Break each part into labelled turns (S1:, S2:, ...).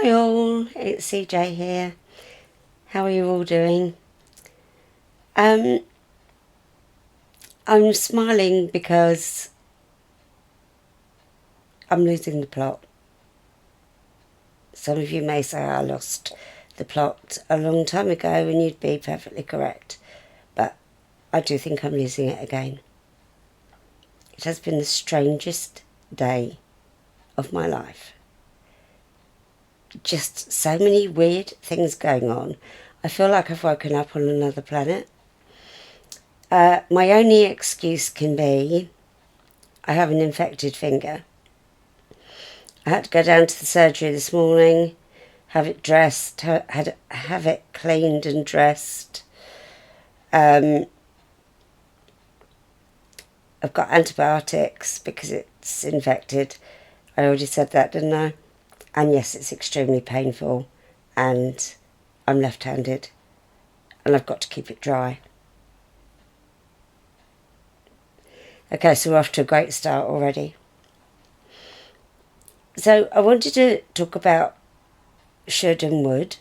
S1: Hi all, it's CJ here. How are you all doing? I'm smiling because I'm losing the plot. Some of you may say I lost the plot a long time ago and you'd be perfectly correct, but I do think I'm losing it again. It has been the strangest day of my life. Just so many weird things going on. I feel like I've woken up on another planet. My only excuse can be I have an infected finger. I had to go down to the surgery this morning, have it dressed, have it cleaned and dressed. I've got antibiotics because it's infected. I already said that, didn't I? And yes, it's extremely painful, and I'm left-handed, and I've got to keep it dry. Okay, so we're off to a great start already. So I wanted to talk about should and would,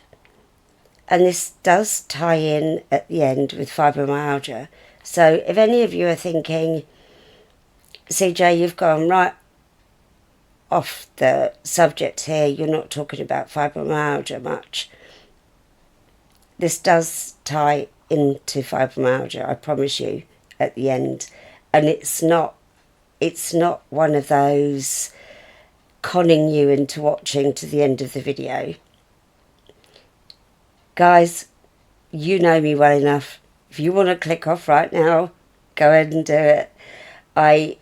S1: and this does tie in at the end with fibromyalgia. So if any of you are thinking, CJ, you've gone right off the subject here, you're not talking about fibromyalgia much. This does tie into fibromyalgia, I promise you, at the end. And it's not one of those conning you into watching to the end of the video. Guys, you know me well enough. If you want to click off right now, go ahead and do it. I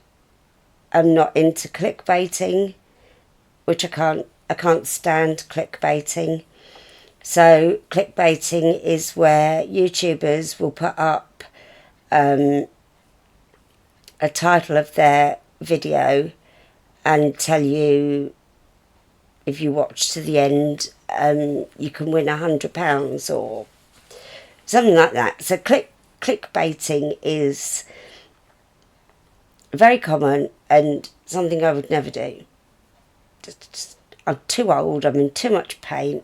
S1: am not into clickbaiting, which I can't stand clickbaiting. So clickbaiting is where YouTubers will put up a title of their video and tell you if you watch to the end, you can win £100 or something like that. So clickbaiting is very common and something I would never do. I'm too old, I'm in too much pain.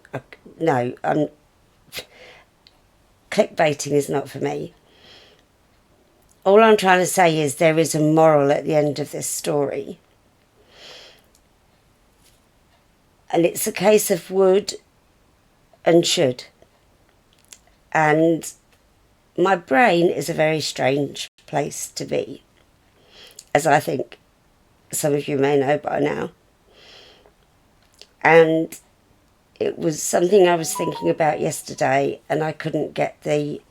S1: Clickbaiting is not for me. All I'm trying to say is there is a moral at the end of this story. And it's a case of would and should. And my brain is a very strange place to be, as I think some of you may know by now. And it was something I was thinking about yesterday, and I couldn't get the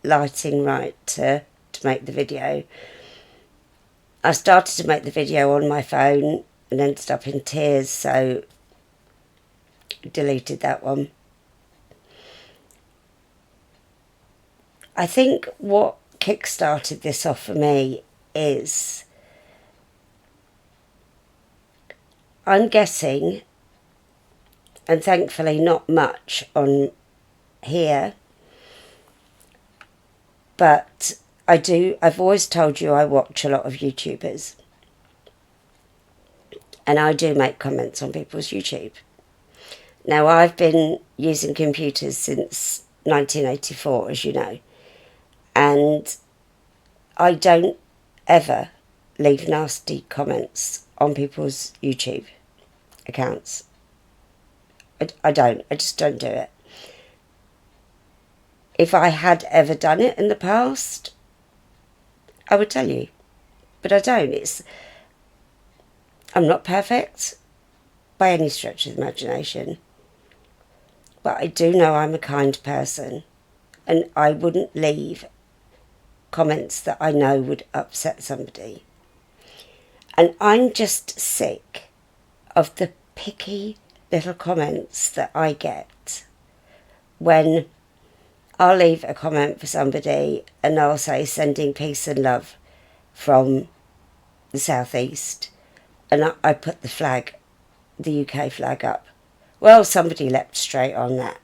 S1: lighting right to make the video. I started to make the video on my phone and ended up in tears, so deleted that one. I think what kick-started this off for me is I'm guessing, and thankfully not much on here, but I've always told you I watch a lot of YouTubers, and I do make comments on people's YouTube. Now, I've been using computers since 1984, as you know, and I don't ever leave nasty comments on people's YouTube accounts. I just don't do it. If I had ever done it in the past, I would tell you, but I don't. I'm not perfect by any stretch of the imagination, but I do know I'm a kind person, and I wouldn't leave comments that I know would upset somebody. And I'm just sick of the picky little comments that I get when I'll leave a comment for somebody and I'll say sending peace and love from the southeast, and I put the flag, the UK flag up. Well, somebody leapt straight on that.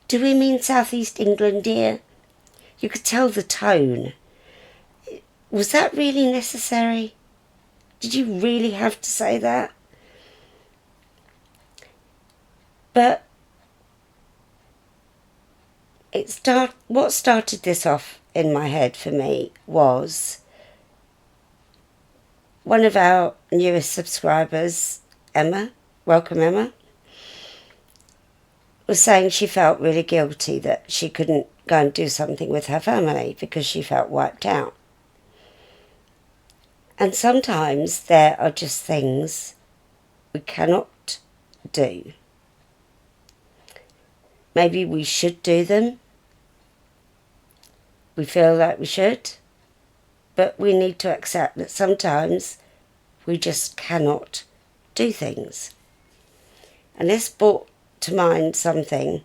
S1: Do we mean southeast England, dear? You could tell the tone. Was that really necessary? Did you really have to say that? But what started this off in my head for me was one of our newest subscribers, Emma, welcome Emma, was saying she felt really guilty that she couldn't go and do something with her family because she felt wiped out. And sometimes there are just things we cannot do. Maybe we should do them. We feel like we should. But we need to accept that sometimes we just cannot do things. And this brought to mind something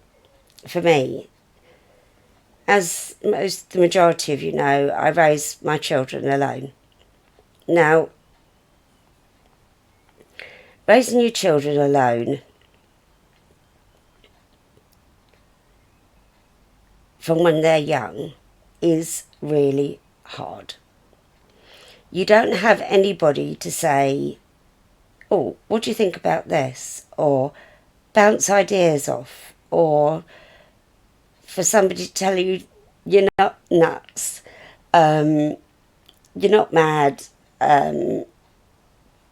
S1: for me. As the majority of you know, I raise my children alone. Now, raising your children alone from when they're young is really hard. You don't have anybody to say, oh, what do you think about this? Or bounce ideas off. Or for somebody to tell you, you're not nuts. You're not mad.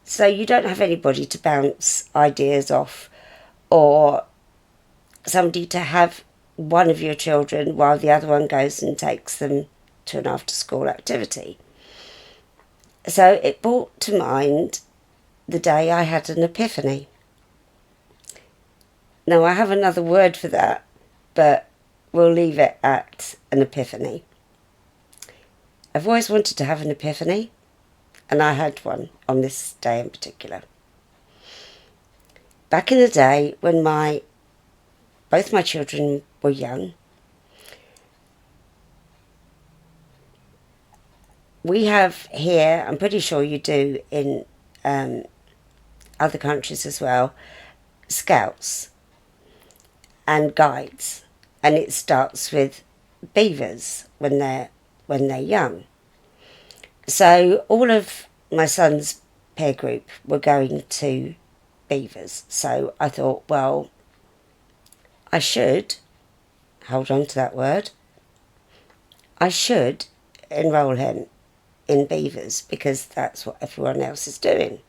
S1: So you don't have anybody to bounce ideas off. Or somebody to have one of your children while the other one goes and takes them to an after-school activity. So it brought to mind the day I had an epiphany. Now, I have another word for that, but we'll leave it at an epiphany. I've always wanted to have an epiphany, and I had one on this day in particular. Back in the day when both my children were young, we have here, I'm pretty sure you do in other countries as well, scouts and guides, and it starts with beavers when they're young. So all of my son's peer group were going to beavers, so I thought, well, I should, hold on to that word, I should enrol him in beavers because that's what everyone else is doing.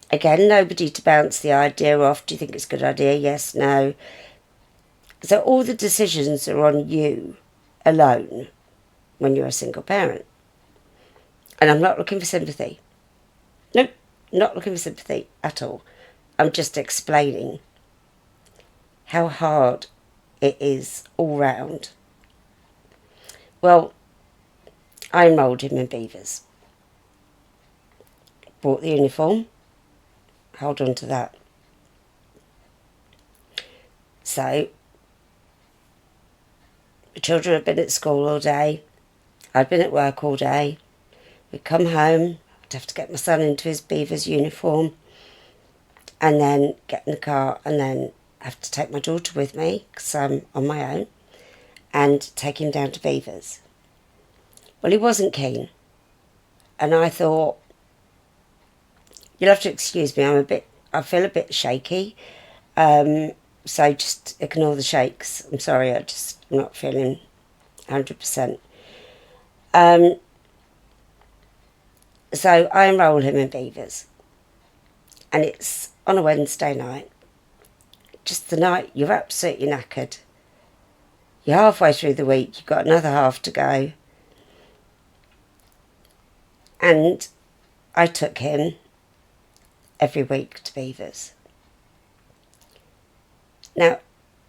S1: Again, nobody to bounce the idea off. Do you think it's a good idea? Yes, no. So all the decisions are on you alone when you're a single parent. And I'm not looking for sympathy. Nope, not looking for sympathy at all. I'm just explaining how hard it is all round. Well, I enrolled him in beavers. Bought the uniform. Hold on to that. So, the children had been at school all day. I'd been at work all day. We'd come home. I'd have to get my son into his beavers uniform. And then get in the car and then have to take my daughter with me because I'm on my own. And take him down to beavers. Well, he wasn't keen. And I thought, you'll have to excuse me, I feel a bit shaky. So just ignore the shakes. I'm sorry, I'm not feeling 100%. So I enroll him in beavers. And it's on a Wednesday night. Just the night you're absolutely knackered. You're halfway through the week, you've got another half to go. And I took him every week to beavers. Now,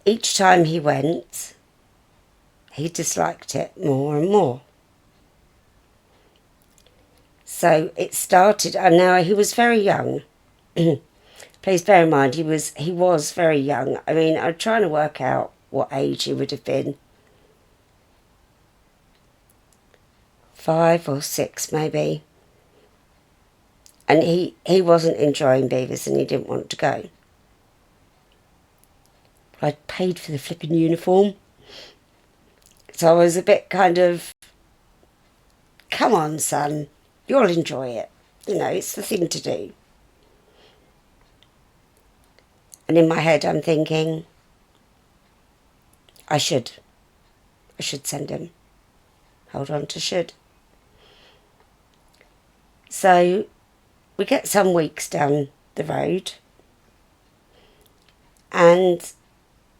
S1: each time he went, he disliked it more and more. So it started, and now he was very young. Please bear in mind, he was very young. I mean, I'm trying to work out what age he would have been. 5 or 6 maybe. And he wasn't enjoying beavers and he didn't want to go. I'd paid for the flipping uniform. So I was a bit kind of, come on son, you'll enjoy it. You know, it's the thing to do. And in my head I'm thinking, I should send him. Hold on to should. So we get some weeks down the road and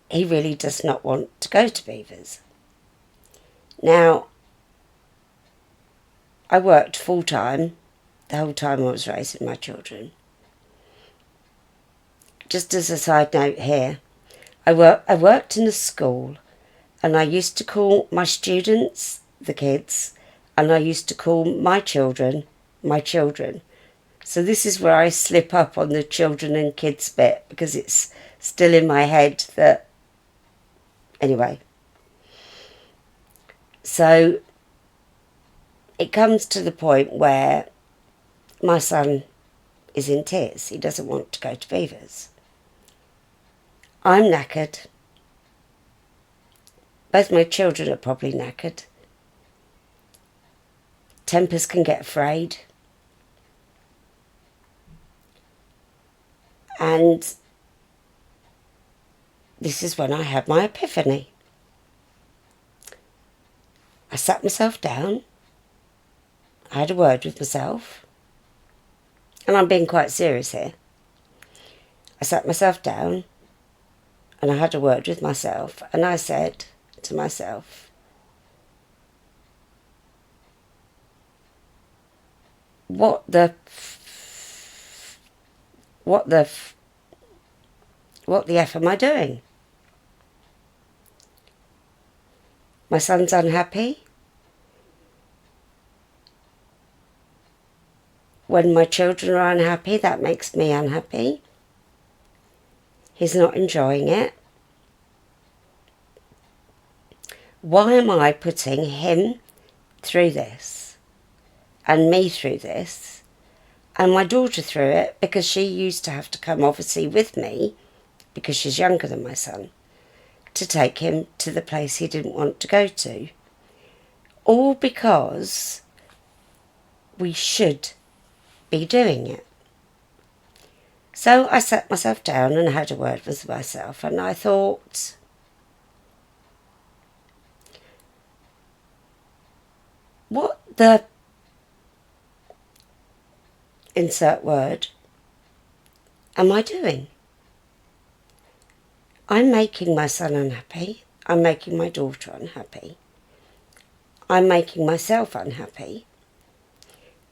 S1: he really does not want to go to Beavers. Now, I worked full time the whole time I was raising my children. Just as a side note here, I worked in a school and I used to call my students the kids and I used to call my children my children. So this is where I slip up on the children and kids bit because it's still in my head that... Anyway. So it comes to the point where my son is in tears. He doesn't want to go to Beavers. I'm knackered. Both my children are probably knackered. Tempers can get frayed. And this is when I had my epiphany. I sat myself down. I had a word with myself. And I'm being quite serious here. I sat myself down and I had a word with myself and I said to myself, what the F am I doing? My son's unhappy. When my children are unhappy, that makes me unhappy. He's not enjoying it. Why am I putting him through this and me through this and my daughter through it, because she used to have to come obviously with me because she's younger than my son to take him to the place he didn't want to go to, all because we should be doing it. So I sat myself down and had a word with myself and I thought, what the... insert word am I doing? I'm making my son unhappy. I'm making my daughter unhappy. I'm making myself unhappy.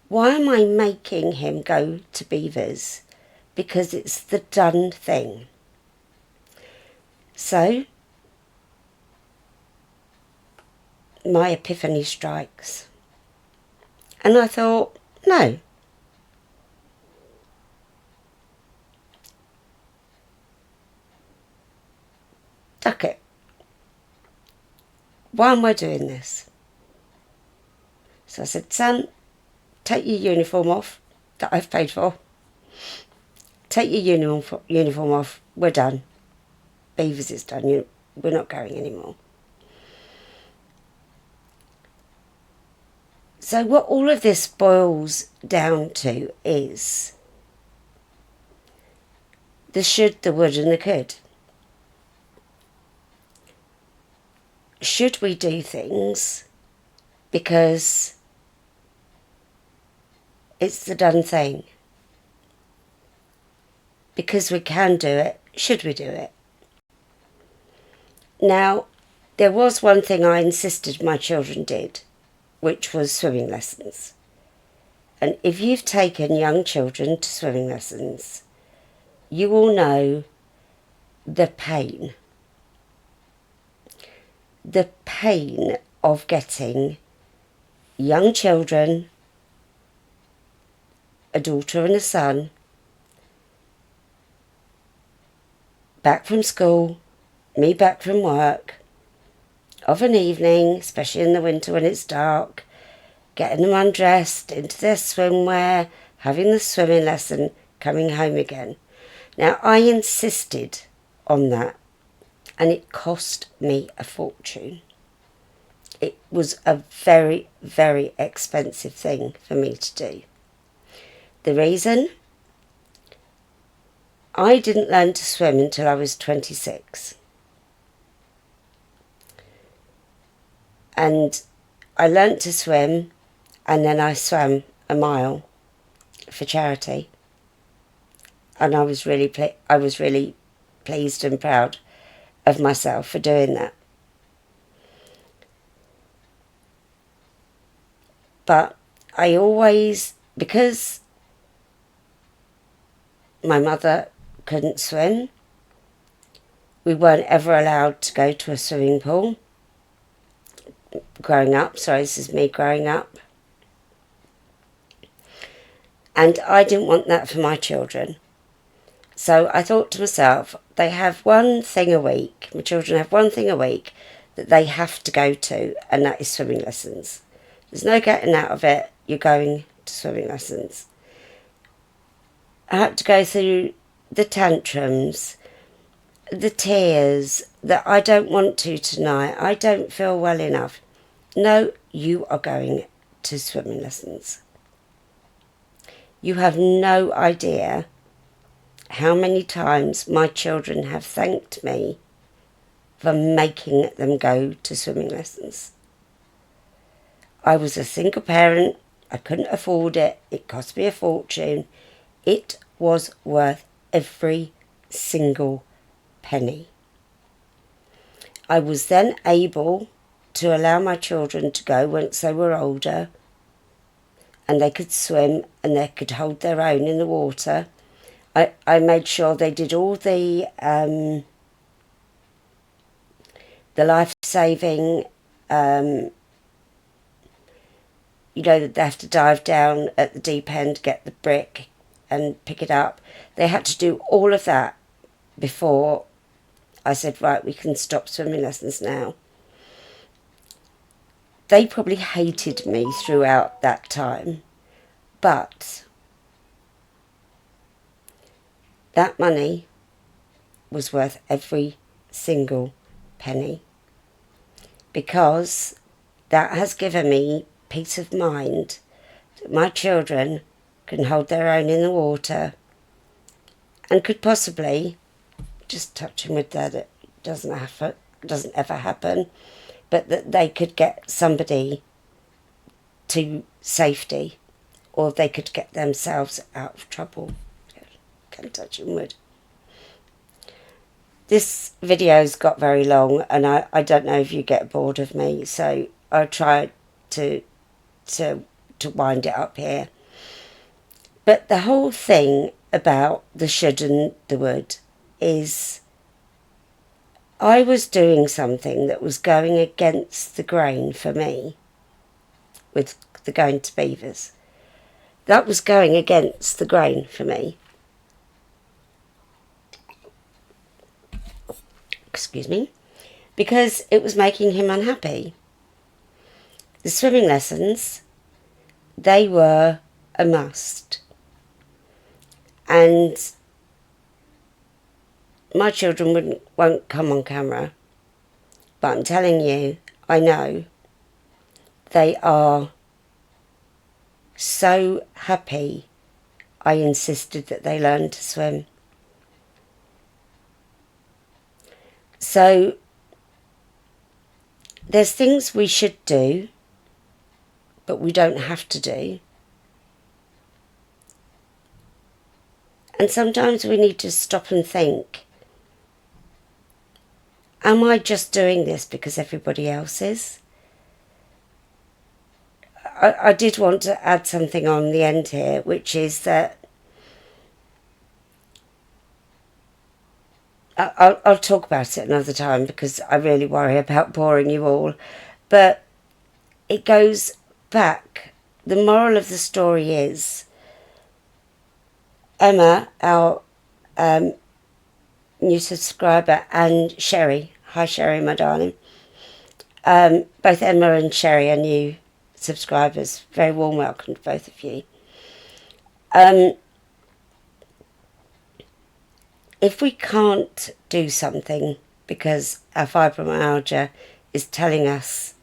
S1: Why am I making him go to Beavers? Because it's the done thing. So, my epiphany strikes. And I thought, no. Duck it. Why am I doing this? So I said, son, take your uniform off that I've paid for. Take your uniform off. We're done. Beavers is done. We're not going anymore. So what all of this boils down to is the should, the would and the could. Should we do things because it's the done thing? Because we can do it, should we do it? Now, there was one thing I insisted my children did, which was swimming lessons. And if you've taken young children to swimming lessons, you will know the pain. The pain of getting young children, a daughter and a son, back from school, me back from work, of an evening, especially in the winter when it's dark, getting them undressed, into their swimwear, having the swimming lesson, coming home again. Now, I insisted on that, and it cost me a fortune. It was a very, very expensive thing for me to do. The reason? I didn't learn to swim until I was 26. And I learnt to swim, and then I swam a mile for charity. And I was really pleased and proud of myself for doing that. But I always, because my mother couldn't swim, we weren't ever allowed to go to a swimming pool growing up. Sorry, this is me growing up. And I didn't want that for my children. So I thought to myself, they have one thing a week, my children have one thing a week that they have to go to, and that is swimming lessons. There's no getting out of it, you're going to swimming lessons. I had to go through the tantrums, the tears, that I don't want to tonight, I don't feel well enough. No, you are going to swimming lessons. You have no idea how many times my children have thanked me for making them go to swimming lessons. I was a single parent, I couldn't afford it, it cost me a fortune. It was worth every single penny. I was then able to allow my children to go once they were older and they could swim and they could hold their own in the water. I made sure they did all the life-saving, they have to dive down at the deep end, get the brick and pick it up. They had to do all of that before I said, right, we can stop swimming lessons now. They probably hated me throughout that time, but that money was worth every single penny, because that has given me peace of mind that my children can hold their own in the water and could possibly, just touching wood there that doesn't ever happen, but that they could get somebody to safety, or they could get themselves out of trouble. Can't touch wood. This video's got very long, and I don't know if you get bored of me, so I'll try to wind it up here. But the whole thing about the should and the would is I was doing something that was going against the grain for me with the going to Beavers. That was going against the grain for me. Excuse me. Because it was making him unhappy. The swimming lessons, they were a must. And my children won't come on camera, but I'm telling you, I know they are so happy I insisted that they learn to swim. So there's things we should do, but we don't have to do. And sometimes we need to stop and think, am I just doing this because everybody else is? I did want to add something on the end here, which is that I'll talk about it another time because I really worry about boring you all. But it goes back. The moral of the story is Emma, our new subscriber, and Sherry. Hi Sherry, my darling. Both Emma and Sherry are new subscribers. Very warm welcome to both of you. If we can't do something because our fibromyalgia is telling us,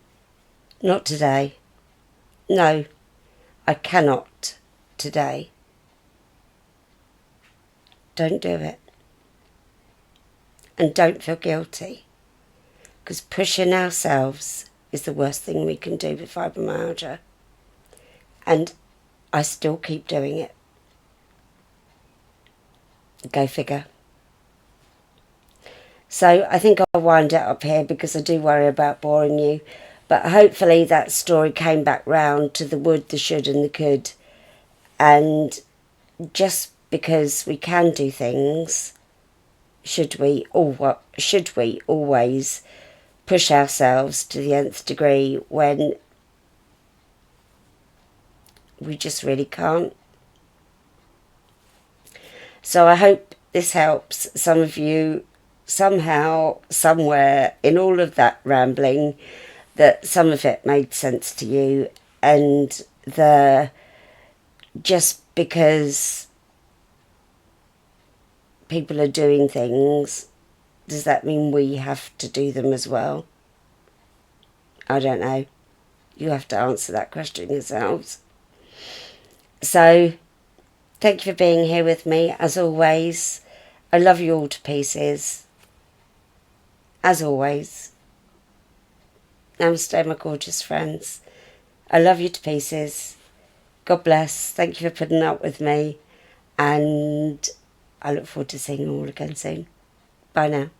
S1: not today, no, I cannot today, don't do it. And don't feel guilty, because pushing ourselves is the worst thing we can do with fibromyalgia. And I still keep doing it. Go figure. So I think I'll wind it up here, because I do worry about boring you. But hopefully that story came back round to the would, the should and the could. And just because we can do things, should we always push ourselves to the nth degree when we just really can't? So I hope this helps some of you somehow, somewhere in all of that rambling, that some of it made sense to you, and just because people are doing things, does that mean we have to do them as well? I don't know. You have to answer that question yourselves. So, thank you for being here with me, as always. I love you all to pieces. As always. Namaste, my gorgeous friends. I love you to pieces. God bless. Thank you for putting up with me. And I look forward to seeing you all again soon. Bye now.